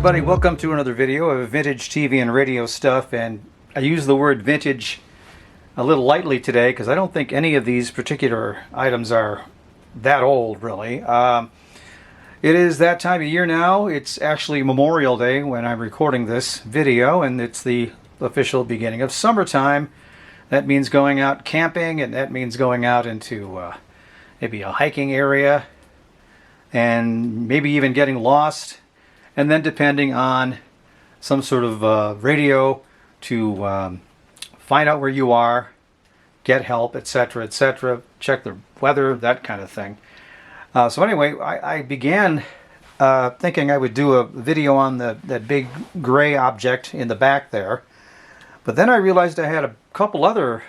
everybody, welcome to another video of vintage TV and radio stuff. And I use the word vintage a little lightly today because I don't think any of these particular items are that old, really. It is that time of year now. It's actually Memorial Day when I'm recording this video, and it's the official beginning of summertime. That means going out camping, and that means going out into maybe a hiking area, and maybe even getting lost. And then depending on some sort of radio to find out where you are, get help, etc., check the weather, that kind of thing. So anyway, I began thinking I would do a video on that big gray object in the back there. But then I realized I had a couple other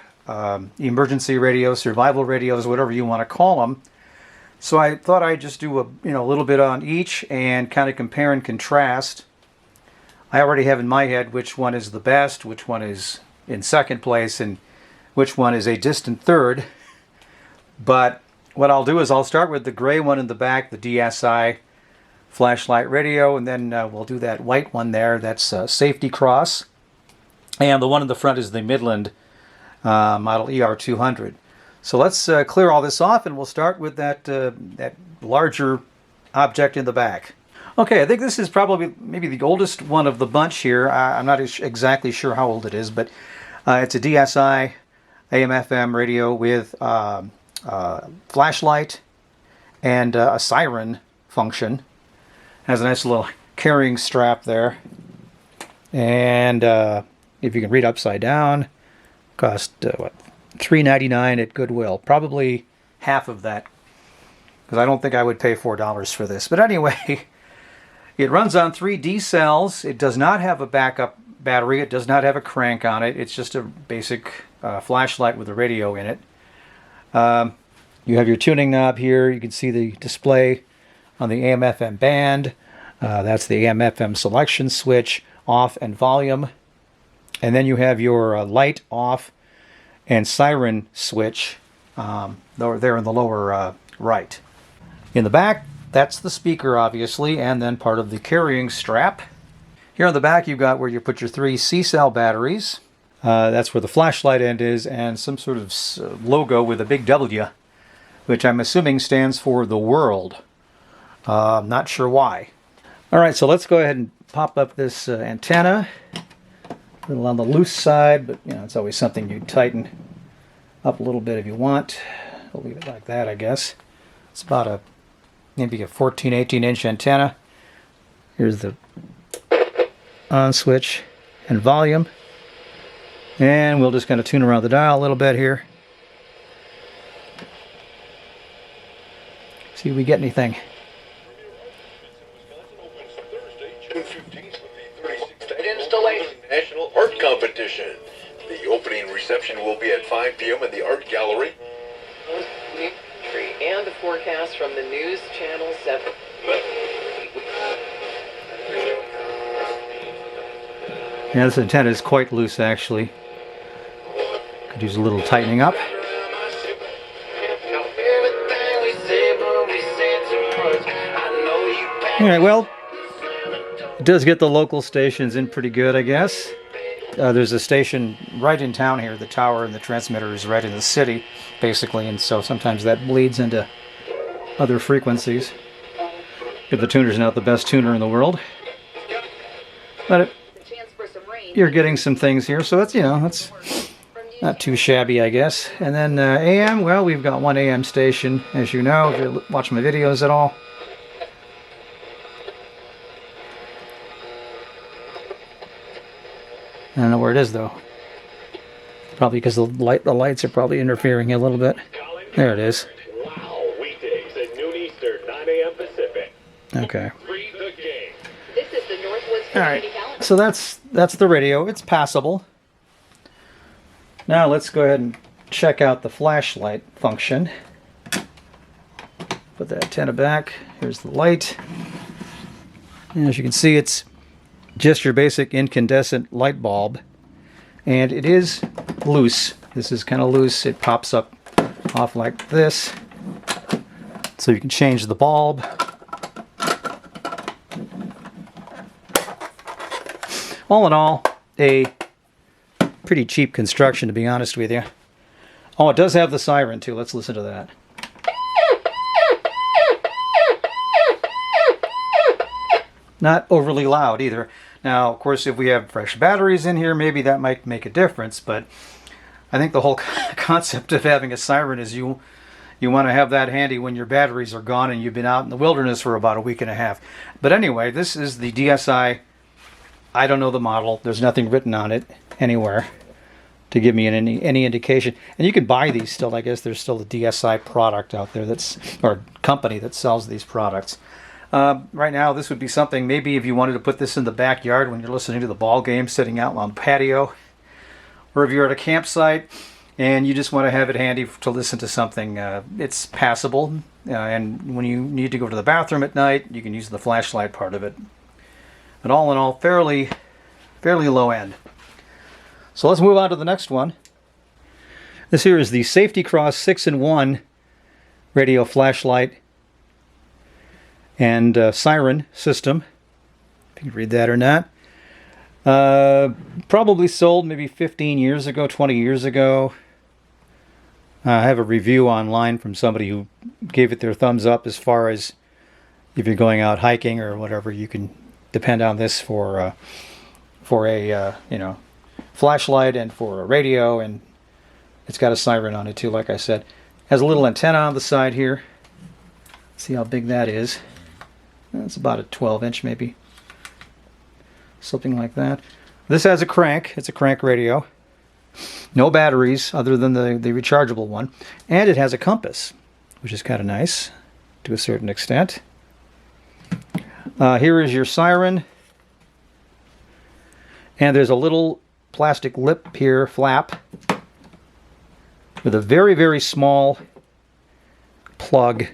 emergency radios, survival radios, whatever you want to call them. So I thought I'd just do a little bit on each and kind of compare and contrast. I already have in my head which one is the best, which one is in second place, and which one is a distant third. But what I'll do is I'll start with the gray one in the back, the DSI flashlight radio, and then we'll do that white one there. That's Safety Cross. And the one in the front is the Midland model ER200. So let's clear all this off, and we'll start with that larger object in the back. Okay, I think this is probably maybe the oldest one of the bunch here. I'm not exactly sure how old it is, but it's a DSI AM/FM radio with flashlight and a siren function. Has a nice little carrying strap there. And if you can read upside down, cost what? $3.99 at Goodwill. Probably half of that, because I don't think I would pay $4 for this. But anyway, it runs on 3 D cells. It does not have a backup battery. It does not have a crank on it. It's just a basic flashlight with a radio in it. You have your tuning knob here. You can see the display on the AM/FM band. That's the AM/FM selection switch, off and volume. And then you have your light off and siren switch there in the lower right. In the back, that's the speaker, obviously, and then part of the carrying strap. Here on the back, you've got where you put your 3 C-cell batteries. That's where the flashlight end is, and some sort of logo with a big W, which I'm assuming stands for the world. I'm not sure why. All right, so let's go ahead and pop up this antenna. A little on the loose side, but it's always something you tighten up a little bit if you want. I'll leave it like that, I guess. It's about maybe a 14, 18-inch antenna. Here's the on switch and volume. And we'll just kind of tune around the dial a little bit here. See if we get anything. National Art Competition. The opening reception will be at 5 p.m. in the Art Gallery. And the forecast from the News Channel 7. Yeah, this antenna is quite loose, actually. Could use a little tightening up. Alright, well, it does get the local stations in pretty good, I guess. There's a station right in town here. The tower and the transmitter is right in the city, basically, and so sometimes that bleeds into other frequencies. If the tuner's not the best tuner in the world. But you're getting some things here, so that's, that's not too shabby, I guess. And then AM, well, we've got one AM station, as you know, if you watch my videos at all. I don't know where it is, though. Probably because the lights are probably interfering a little bit. There it is. Wow, weekdays at noon Eastern, 9 a.m. Pacific. Okay. This is the Northwoods All right. So that's the radio. It's passable. Now let's go ahead and check out the flashlight function. Put the antenna back. Here's the light. And as you can see, it's just your basic incandescent light bulb, and it is loose. This is kind of loose. It pops up off like this, so you can change the bulb. All in all, a pretty cheap construction, to be honest with you. Oh, it does have the siren too. Let's listen to that. Not overly loud either. Now, of course, if we have fresh batteries in here, maybe that might make a difference, but I think the whole concept of having a siren is you want to have that handy when your batteries are gone and you've been out in the wilderness for about a week and a half. But anyway, this is the DSI. I don't know the model. There's nothing written on it anywhere to give me any indication. And you can buy these still. I guess there's still a DSI product out there or company that sells these products. Right now, this would be something maybe if you wanted to put this in the backyard when you're listening to the ball game, sitting out on the patio, or if you're at a campsite and you just want to have it handy to listen to something. It's passable, and when you need to go to the bathroom at night, you can use the flashlight part of it. But all in all, fairly low end. So let's move on to the next one. This here is the Safety Cross 6-in-1 radio flashlight and siren system. If you can read that or not. Probably sold maybe 15 years ago, 20 years ago. I have a review online from somebody who gave it their thumbs up as far as if you're going out hiking or whatever, you can depend on this for a flashlight and for a radio, and it's got a siren on it too, like I said. Has a little antenna on the side here. See how big that is. It's about a 12-inch maybe. Something like that. This has a crank. It's a crank radio. No batteries other than the rechargeable one. And it has a compass, which is kind of nice to a certain extent. Here is your siren. And there's a little plastic lip here, flap, with a very, very small plug.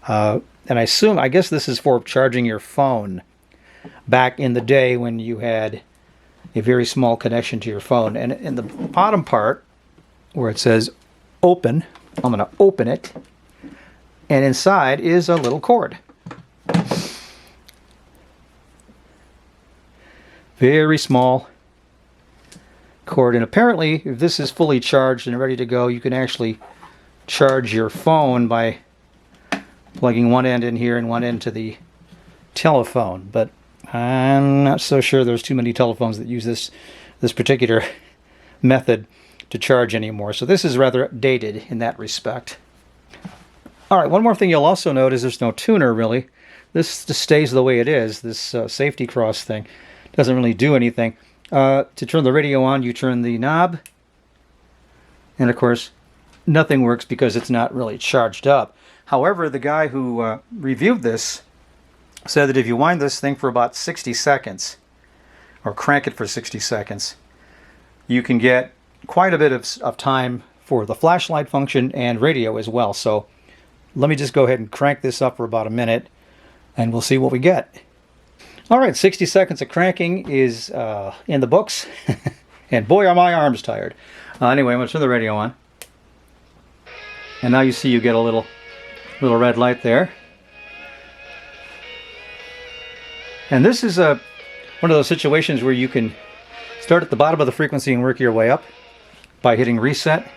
And I guess this is for charging your phone back in the day when you had a very small connection to your phone. And in the bottom part, where it says open, I'm going to open it, and inside is a little cord. Very small cord. And apparently, if this is fully charged and ready to go, you can actually charge your phone by plugging one end in here and one end to the telephone. But I'm not so sure there's too many telephones that use this particular method to charge anymore. So this is rather dated in that respect. All right, one more thing you'll also note is there's no tuner really. This just stays the way it is. This Safety Cross thing doesn't really do anything. To turn the radio on, you turn the knob, and of course nothing works because it's not really charged up. However, the guy who reviewed this said that if you wind this thing for about 60 seconds, or crank it for 60 seconds, you can get quite a bit of time for the flashlight function and radio as well. So let me just go ahead and crank this up for about a minute, and we'll see what we get. All right, 60 seconds of cranking is in the books, and boy are my arms tired. Anyway, I'm going to turn the radio on. And now you see you get a little red light there. And this is one of those situations where you can start at the bottom of the frequency and work your way up by hitting reset.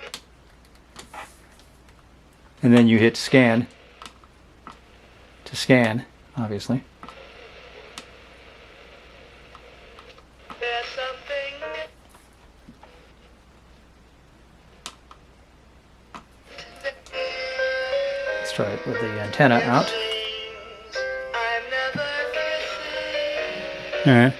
And then you hit scan to scan, obviously. Let's try it with the antenna out. All right.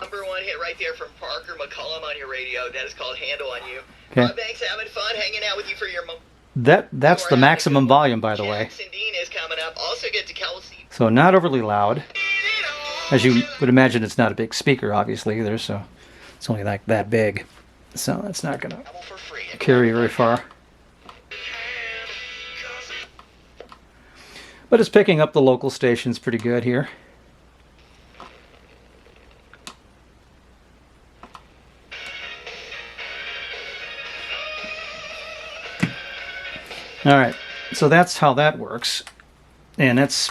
Number one hit right there from Parker McCullum on your radio. That is called Handle on You. Okay. Thanks, having fun hanging out with you for your That's the maximum volume, by the way. Jackson Dean is coming up. Also get to Kelsey. So not overly loud. As you would imagine, it's not a big speaker, obviously, either, so it's only like that big. So that's not going to carry very far. But it's picking up the local stations pretty good here. All right, so that's how that works. and that's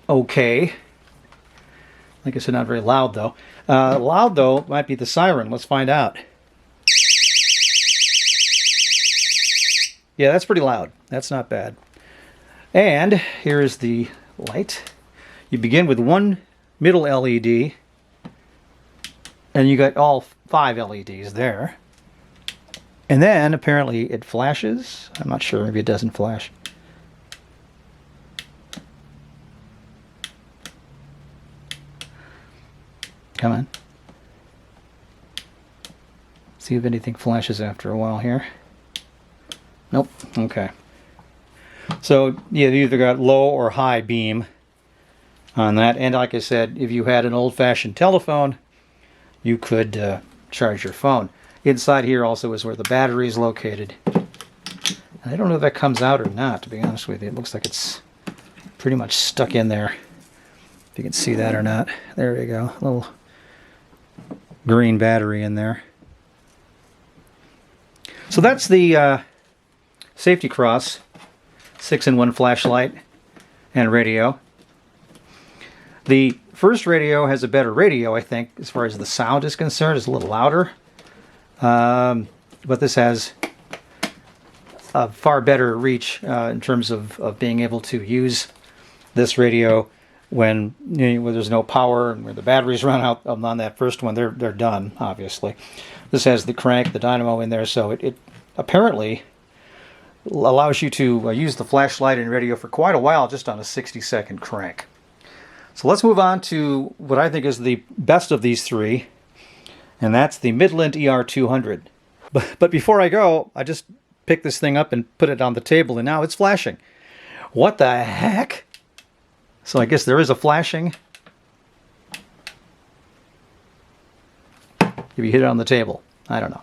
okay. Like I said, not very loud though. Loud though might be the siren. Let's find out. Yeah, that's pretty loud. That's not bad. And here is the light. You begin with one middle LED, and you got all 5 LEDs there. And then apparently it flashes. I'm not sure, maybe it doesn't flash. Come on. See if anything flashes after a while here. Nope. Okay. So yeah, you either got low or high beam on that. And like I said, if you had an old-fashioned telephone, you could charge your phone. Inside here also is where the battery is located. And I don't know if that comes out or not, to be honest with you. It looks like it's pretty much stuck in there. If you can see that or not. There you go. A little green battery in there. So that's the Safety Cross 6-in-1 flashlight and radio. The first radio has a better radio, I think, as far as the sound is concerned. It's a little louder. But this has a far better reach in terms of being able to use this radio when there's no power and where the batteries run out on that first one. They're done, obviously. This has the crank, the dynamo in there, so it apparently allows you to use the flashlight and radio for quite a while just on a 60-second crank. So let's move on to what I think is the best of these three, and that's the Midland ER200. But before I go, I just picked this thing up and put it on the table, and now it's flashing. What the heck? So I guess there is a flashing. If you hit it on the table. I don't know.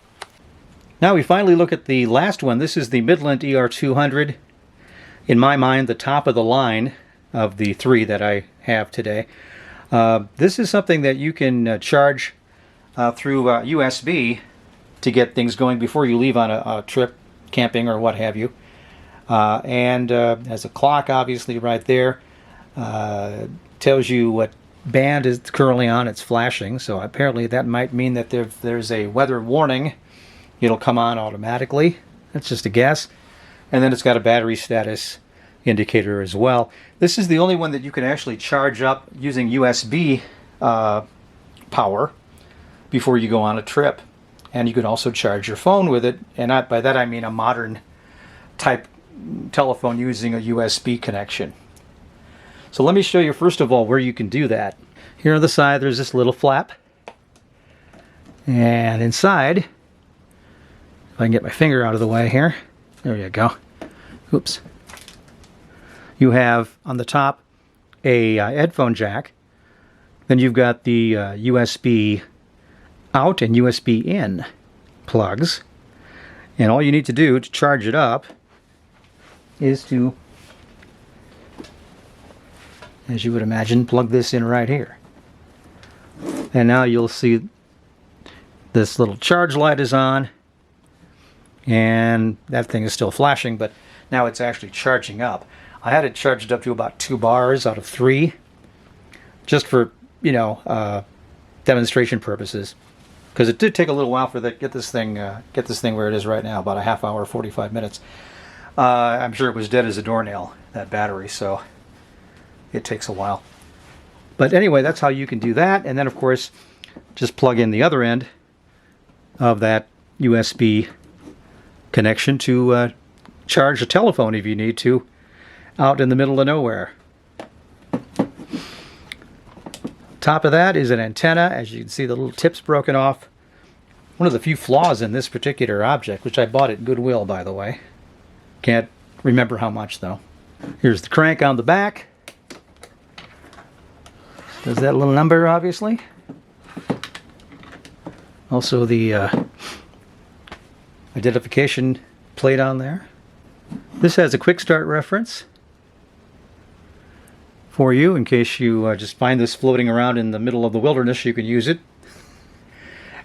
Now we finally look at the last one. This is the Midland ER200. In my mind, the top of the line of the three that I have today. This is something that you can charge through USB to get things going before you leave on a trip, camping or what have you. And has a clock obviously right there. Tells you what band is currently on. It's flashing, so apparently that might mean that if there's a weather warning, it'll come on automatically. That's just a guess. And then it's got a battery status indicator as well. This is the only one that you can actually charge up using USB power before you go on a trip. And you can also charge your phone with it, and by that I mean a modern type telephone using a USB connection. So let me show you first of all where you can do that. Here on the side there's this little flap, and inside, if I can get my finger out of the way here, there you go. Oops. You have on the top a headphone jack. Then you've got the USB out and USB in plugs. And all you need to do to charge it up is to, as you would imagine, plug this in right here. And now you'll see this little charge light is on. And that thing is still flashing, but now it's actually charging up. I had it charged up to about 2 bars out of 3, just for, demonstration purposes. Because it did take a little while for get this thing where it is right now, about a half hour, 45 minutes. I'm sure it was dead as a doornail, that battery, so it takes a while. But anyway, that's how you can do that. And then, of course, just plug in the other end of that USB connection to charge a telephone if you need to, out in the middle of nowhere. Top of that is an antenna. As you can see, the little tip's broken off. One of the few flaws in this particular object, which I bought at Goodwill, by the way. Can't remember how much, though. Here's the crank on the back. There's that little number, obviously. Also the identification plate on there. This has a quick start reference for you in case you just find this floating around in the middle of the wilderness. You can use it.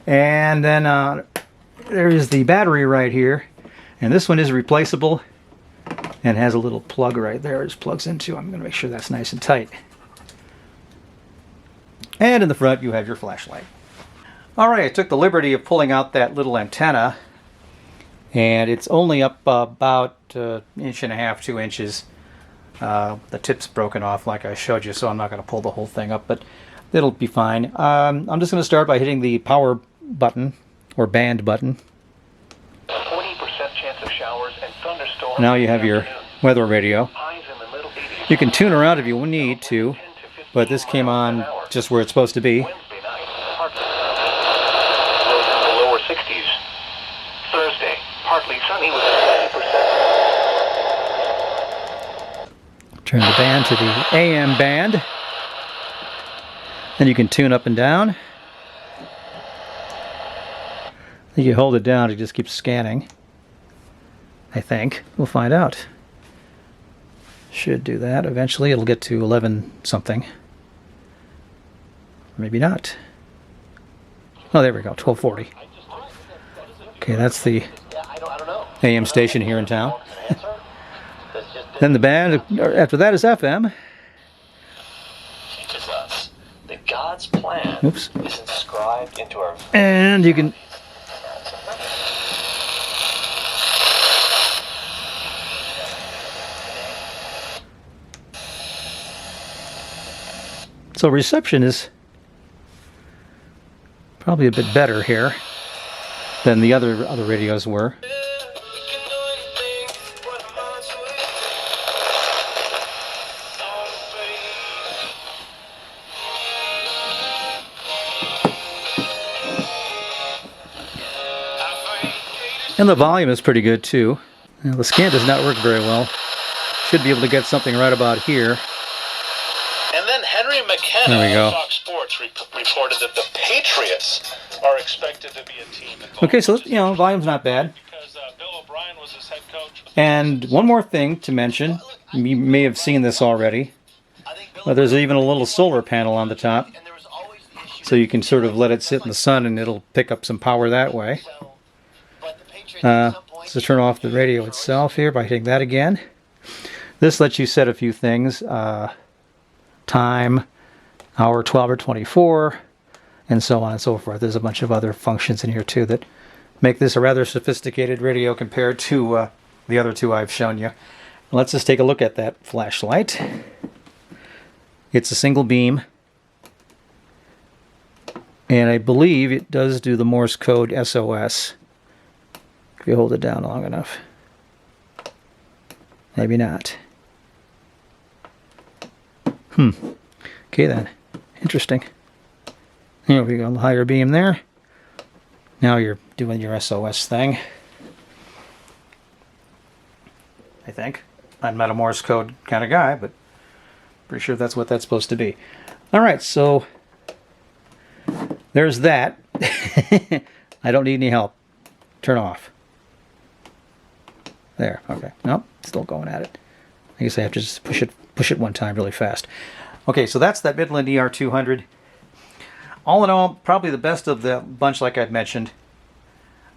And then there is the battery right here, and this one is replaceable. And it has a little plug right there. It just plugs into. I'm going to make sure that's nice and tight. And in the front, you have your flashlight. All right, I took the liberty of pulling out that little antenna, and it's only up about 1.5 inches, 2 inches. The tip's broken off like I showed you, so I'm not going to pull the whole thing up, but it'll be fine. I'm just going to start by hitting the power button, or band button. 20% chance of showers and thunderstorms. Now you have your weather radio. Highs in the middle 80s. You can tune around if you need to, but this came on just where it's supposed to be. Wednesday night, partly lows in the lower 60s. Thursday, partly sunny with a 70%. Turn the band to the AM band. Then you can tune up and down. You hold it down, it just keeps scanning. I think. We'll find out. Should do that. Eventually it'll get to 11 something. Maybe not. Oh, there we go, 1240. Okay, that's the AM station here in town. Then the band, after that is FM. Teaches us that God's plan Oops. is inscribed into our And you can... So reception is probably a bit better here than the other radios were. And the volume is pretty good too. Now, the scan does not work very well. Should be able to get something right about here. And then Henry McKenna There we go. of Fox Sports reported that the Patriots are expected to be a team involved. Okay, so you know, volume's not bad. Because Bill O'Brien was his head coach. And one more thing to mention, you may have seen this already, but there's even a little solar panel on the top, so you can sort of let it sit in the sun and it'll pick up some power that way. So turn off the radio itself here by hitting that again. This lets you set a few things, time, hour 12 or 24, and so on and so forth. There's a bunch of other functions in here too that make this a rather sophisticated radio compared to the other two I've shown you. Let's just take a look at that flashlight. It's a single beam, and I believe it does do the Morse code SOS if you hold it down long enough. Maybe not. Okay then. Interesting. Here we go, the higher beam there. Now you're doing your SOS thing. I think. I'm not a Morse code kind of guy, but pretty sure that's what that's supposed to be. Alright, so there's that. I don't need any help. Turn off. There, okay. Nope, still going at it. I guess I have to just push it one time really fast. Okay, so that's that Midland ER200. All in all, probably the best of the bunch like I've mentioned.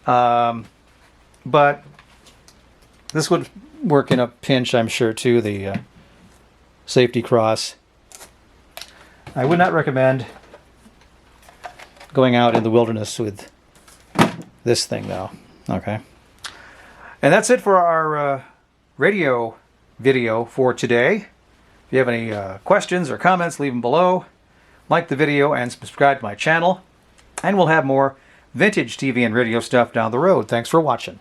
But this would work in a pinch, I'm sure, too, the safety cross. I would not recommend going out in the wilderness with this thing, though. Okay. And that's it for our radio video for today. If you have any questions or comments, leave them below. Like the video and subscribe to my channel. And we'll have more vintage TV and radio stuff down the road. Thanks for watching.